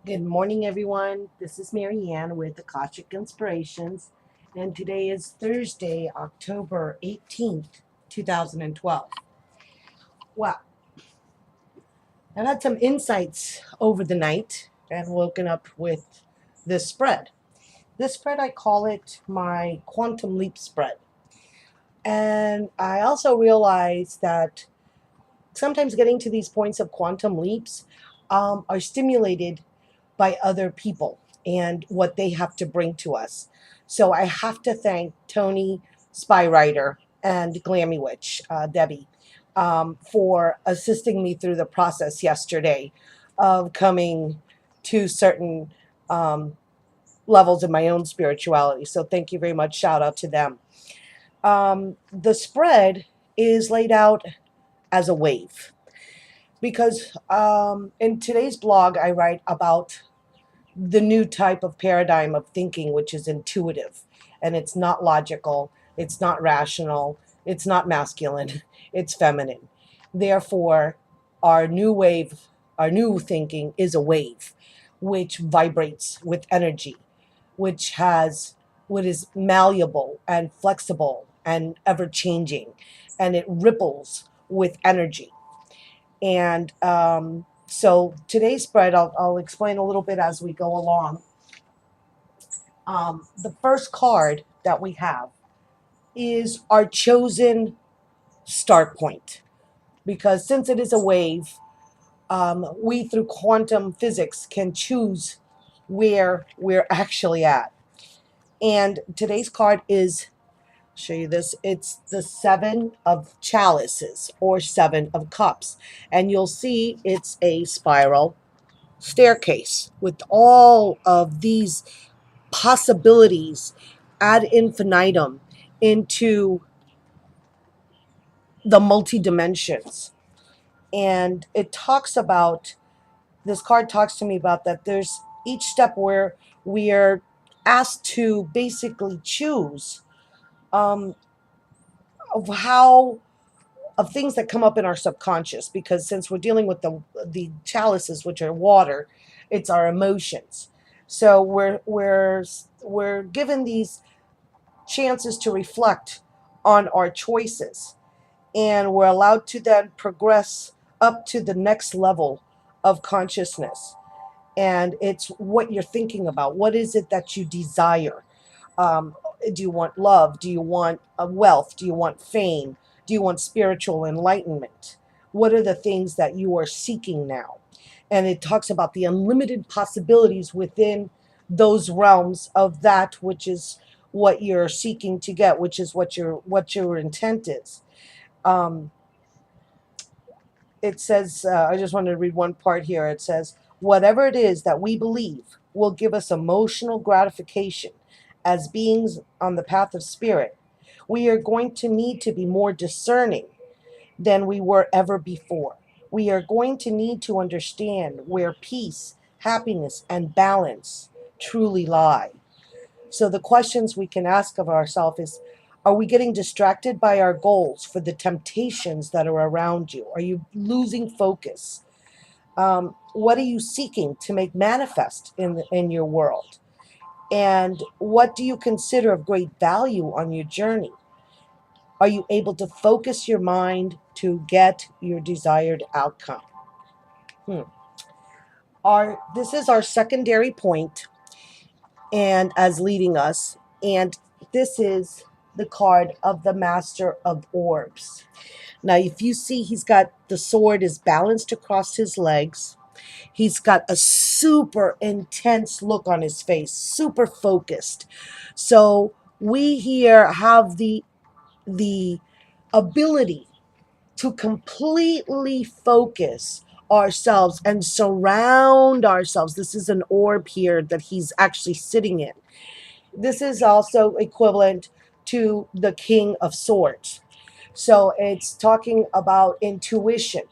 Good morning, everyone. This is Marianne with Akashic Inspirations, and today is Thursday, October 18th, 2012. Well, I've had some insights over the night and woken up with this spread. This spread, I call it my quantum leap spread. And I also realized that sometimes getting to these points of quantum leaps are stimulated by other people and what they have to bring to us. So I have to thank Tony Spywriter and Glammy Witch, Debbie, for assisting me through the process yesterday of coming to certain um, levels of my own spirituality. So thank you very much. Shout out to them. The spread is laid out as a wave because in today's blog, I write about the new type of paradigm of thinking, which is intuitive, and it's not logical, it's not rational, it's not masculine, it's feminine. Therefore, our new wave, our new thinking is a wave which vibrates with energy, which has what is malleable and flexible and ever changing, and it ripples with energy. And so today's spread, I'll explain a little bit as we go along. The first card that we have is our chosen start point. Because since it is a wave, we through quantum physics can choose where we're actually at. And today's card is, I'll show you this, it's the Seven of Chalices or Seven of Cups. And you'll see it's a spiral staircase with all of these possibilities ad infinitum into the multi dimensions. And it talks about, this card talks to me about that there's each step where we are asked to basically choose um, of how of things that come up in our subconscious, because since we're dealing with the chalices, which are water, it's our emotions. So we're given these chances to reflect on our choices, and we're allowed to then progress up to the next level of consciousness. And it's what you're thinking about. What is it that you desire? um, do you want love? Do you want wealth? Do you want fame? Do you want spiritual enlightenment? What are the things that you are seeking now? And it talks about the unlimited possibilities within those realms of that which is what you're seeking to get, which is what your intent is. Um, it says, I just wanted to read one part here. It says, whatever it is that we believe will give us emotional gratification as beings on the path of spirit, we are going to need to be more discerning than we were ever before. We are going to need to understand where peace, happiness, and balance truly lie. So the questions we can ask of ourselves is, are we getting distracted by our goals for the temptations that are around you? Are you losing focus? What are you seeking to make manifest in your world? And what do you consider of great value on your journey? Are you able to focus your mind to get your desired outcome? Hmm. This is our secondary point, and as leading us, and this is the card of the Master of Orbs. Now, if you see, he's got the sword is balanced across his legs. He's got a super intense look on his face, super focused. So we here have the ability to completely focus ourselves and surround ourselves. This is an orb here that he's actually sitting in. This is also equivalent to the King of Swords. So it's talking about intuition.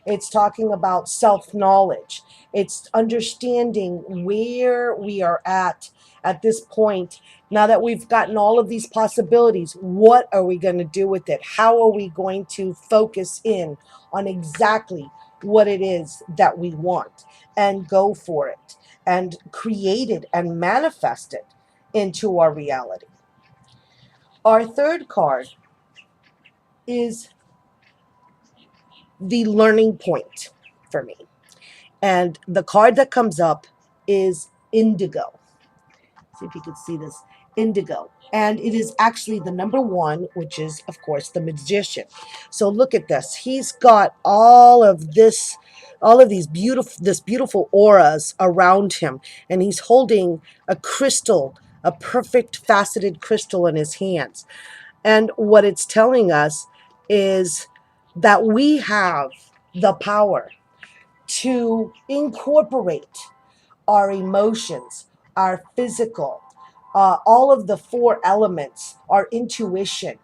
It's talking about self knowledge. It's understanding where we are at this point. Now that we've gotten all of these possibilities, what are we going to do with it? How are we going to focus in on exactly what it is that we want and go for it and create it and manifest it into our reality. Our third card is the learning point for me. And the card that comes up is Indigo. See if you can see this. Indigo. And it is actually the number one, which is, of course, the magician. So look at this. He's got all of these beautiful auras around him. And he's holding a crystal, a perfect faceted crystal in his hands. And what it's telling us is that we have the power to incorporate our emotions, our physical, all of the four elements, our intuition,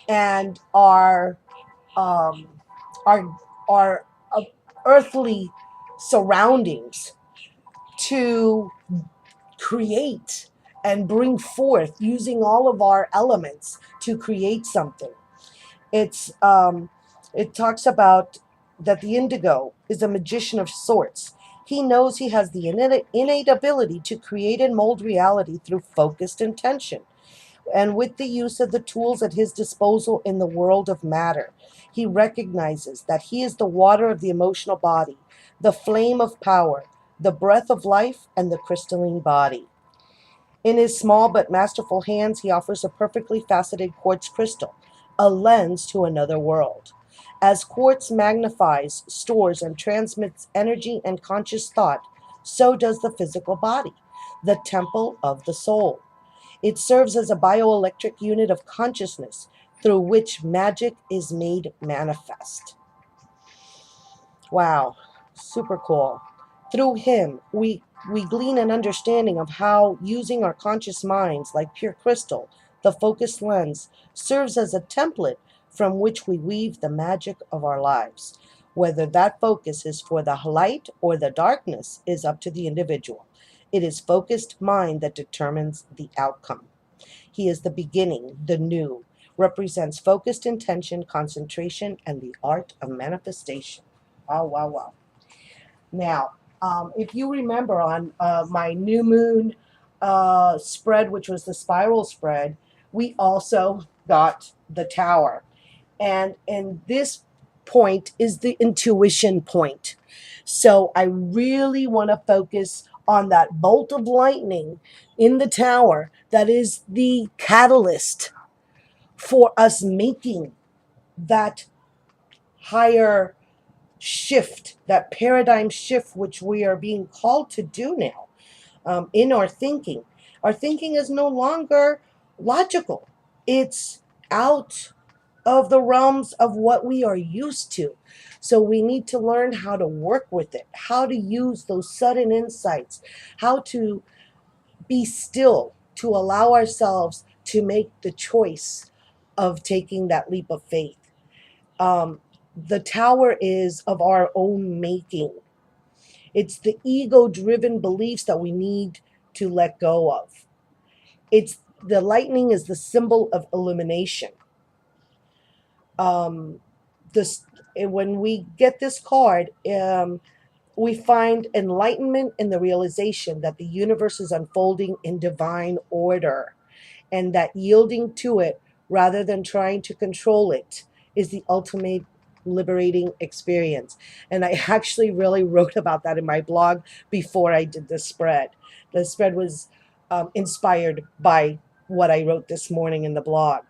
and um, our our earthly surroundings to create and bring forth using all of our elements to create something. It's it talks about that the indigo is a magician of sorts. He knows he has the innate ability to create and mold reality through focused intention and with the use of the tools at his disposal in the world of matter. He recognizes that he is the water of the emotional body, the flame of power, the breath of life, and the crystalline body. In his small but masterful hands, he offers a perfectly faceted quartz crystal, a lens to another world. As quartz magnifies, stores, and transmits energy and conscious thought, so does the physical body, the temple of the soul. It serves as a bioelectric unit of consciousness through which magic is made manifest. Wow, super cool. Through him, we glean an understanding of how using our conscious minds, like pure crystal, the focused lens, serves as a template from which we weave the magic of our lives. Whether that focus is for the light or the darkness is up to the individual. It is focused mind that determines the outcome. He is the beginning, the new, represents focused intention, concentration, and the art of manifestation. Wow, wow, wow. Now, if you remember on my new moon spread, which was the spiral spread, we also got the tower. And this point is the intuition point. So I really want to focus on that bolt of lightning in the tower that is the catalyst for us making that higher shift, that paradigm shift, which we are being called to do now in our thinking. Our thinking is no longer logical, it's out of the realms of what we are used to. So we need to learn how to work with it, how to use those sudden insights, how to be still, to allow ourselves to make the choice of taking that leap of faith. Um, the tower is of our own making. It's the ego driven beliefs that we need to let go of. It's the lightning is the symbol of illumination. Um, this when we get this card, we find enlightenment in the realization that the universe is unfolding in divine order, and that yielding to it rather than trying to control it is the ultimate liberating experience. And I actually really wrote about that in my blog before I did the spread. The spread was inspired by what I wrote this morning in the blog.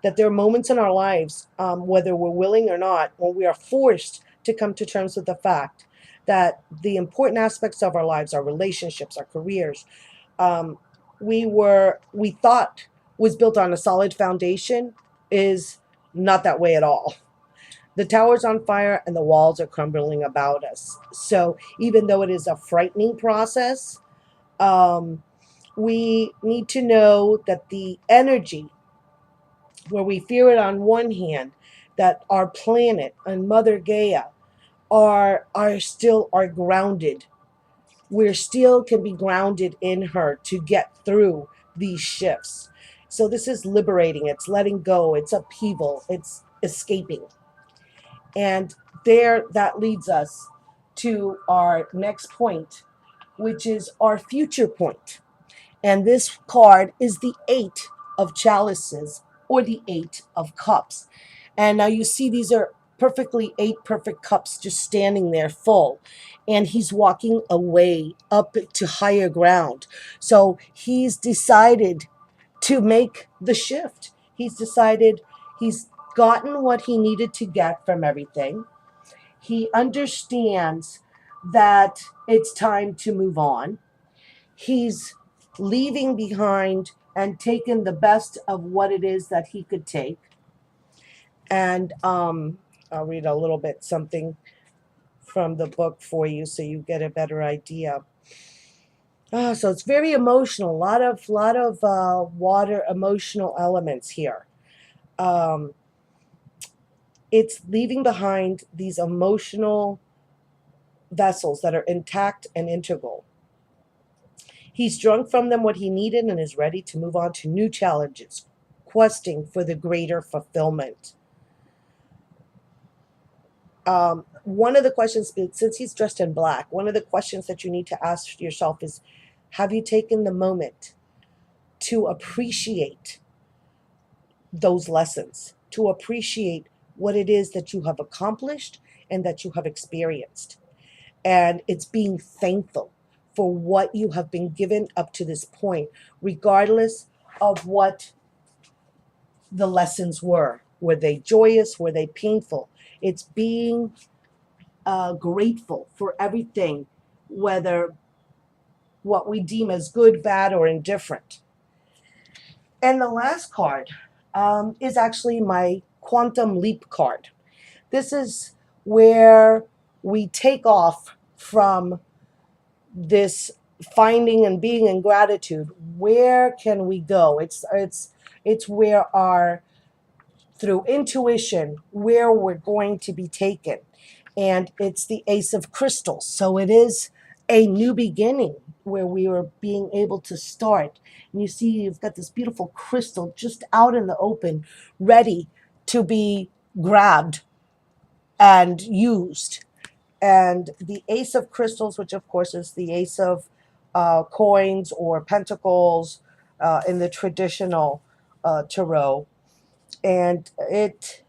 That there are moments in our lives, whether we're willing or not, when we are forced to come to terms with the fact that the important aspects of our lives, our relationships, our careers, um, we thought was built on a solid foundation is not that way at all. The tower's on fire and the walls are crumbling about us. So even though it is a frightening process, um, we need to know that the energy, where we fear it on one hand, that our planet and Mother Gaia are still are grounded. We still can be grounded in her to get through these shifts. So this is liberating. It's letting go. It's upheaval. It's escaping. And there, that leads us to our next point, which is our future point. And this card is the Eight of Chalices, or the Eight of Cups. And now you see these are perfectly 8 perfect cups just standing there full. And he's walking away up to higher ground. So he's decided to make the shift. He's decided he's gotten what he needed to get from everything. He understands that it's time to move on. He's leaving behind and taking the best of what it is that he could take. And I'll read a little bit something from the book for you so you get a better idea. So it's very emotional. A lot of water emotional elements here. It's leaving behind these emotional vessels that are intact and integral. He's drunk from them what he needed and is ready to move on to new challenges, questing for the greater fulfillment. One of the questions, since he's dressed in black, one of the questions that you need to ask yourself is, have you taken the moment to appreciate those lessons, to appreciate what it is that you have accomplished and that you have experienced? And it's being thankful for what you have been given up to this point, regardless of what the lessons were. Were they joyous? Were they painful? It's being grateful for everything, whether what we deem as good, bad, or indifferent. And the last card is actually my Quantum Leap card. This is where we take off from this finding and being in gratitude. Where can we go? It's where our, through intuition, where we're going to be taken. And it's the Ace of Crystals. So it is a new beginning where we are being able to start. And you see you've got this beautiful crystal just out in the open, ready to be grabbed and used. And the Ace of Crystals, which of course is the Ace of coins or pentacles in the traditional tarot. And it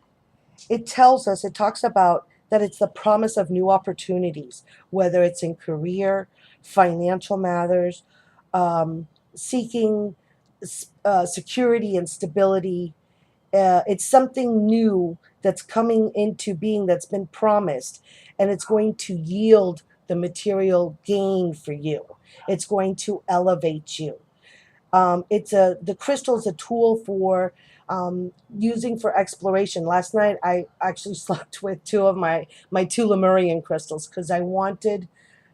tells us, it talks about that it's the promise of new opportunities, whether it's in career, financial matters, seeking security and stability. It's something new that's coming into being, that's been promised, and it's going to yield the material gain for you. It's going to elevate you. The crystal is a tool for using for exploration. Last night I actually slept with two of my two Lemurian crystals because I wanted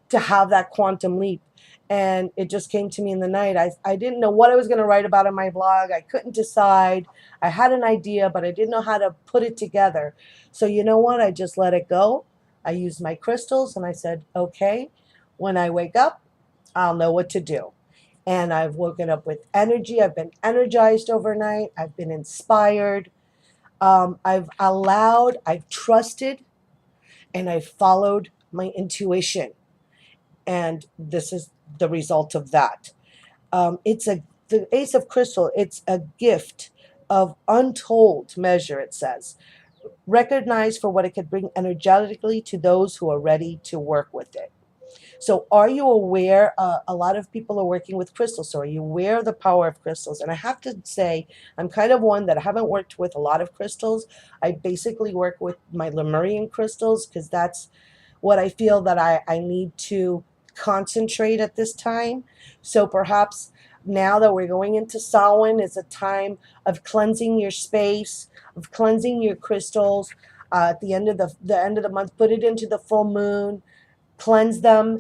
to have that quantum leap. And it just came to me in the night. I didn't know what I was going to write about in my blog. I couldn't decide. I had an idea, but I didn't know how to put it together. So you know what? I just let it go. I used my crystals and I said, okay, when I wake up, I'll know what to do. And I've woken up with energy. I've been energized overnight. I've been inspired. I've allowed, I've trusted, and I've followed my intuition. And this is the result of that. The Ace of Crystal, it's a gift of untold measure, it says. Recognized for what it could bring energetically to those who are ready to work with it. So are you aware, a lot of people are working with crystals, so are you aware of the power of crystals? And I have to say, I'm kind of one that I haven't worked with a lot of crystals. I basically work with my Lemurian crystals because that's what I feel that I need to concentrate at this time. So perhaps now that we're going into Samhain, it's a time of cleansing your space, of cleansing your crystals. At the end of the end of the month, put it into the full moon, cleanse them,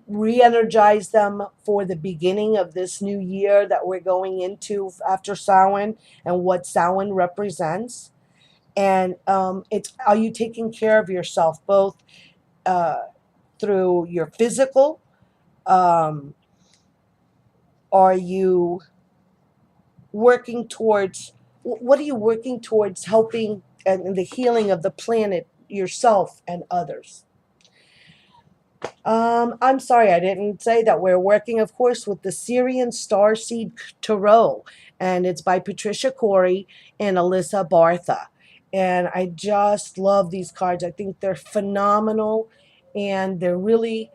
re-energize them for the beginning of this new year that we're going into after Samhain and what Samhain represents. And it's, are you taking care of yourself both through your physical? Are you working towards, what are you working towards helping and the healing of the planet yourself and others. I'm sorry, I didn't say that we're working, of course, with the Sirian Starseed Tarot, and it's by Patricia Corey and Alyssa Bartha. And I just love these cards. I think they're phenomenal, and they're really,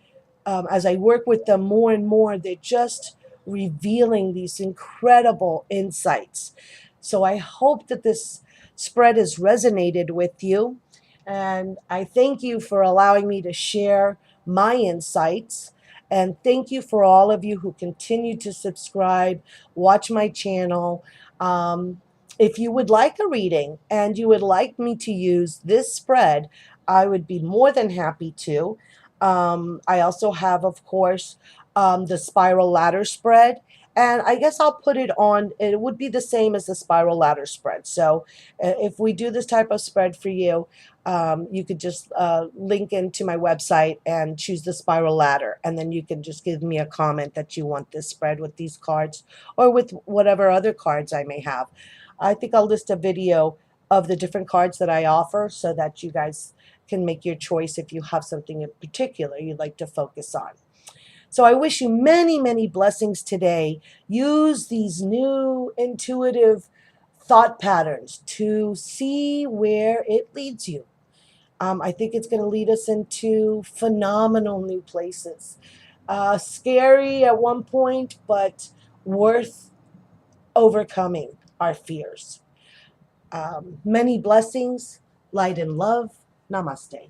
as I work with them more and more, they're just revealing these incredible insights. So I hope that this spread has resonated with you, and I thank you for allowing me to share my insights. And thank you for all of you who continue to subscribe, watch my channel. If you would like a reading and you would like me to use this spread, I would be more than happy to. I also have, of course, the spiral ladder spread. And I guess I'll put it on, it would be the same as the spiral ladder spread. So if we do this type of spread for you, you could just link into my website and choose the spiral ladder. And then you can just give me a comment that you want this spread with these cards or with whatever other cards I may have. I think I'll list a video of the different cards that I offer so that you guys can make your choice if you have something in particular you'd like to focus on. So I wish you many, many blessings today. Use these new intuitive thought patterns to see where it leads you. I think it's going to lead us into phenomenal new places. Scary at one point, but worth overcoming our fears. Many blessings, light and love. Namaste.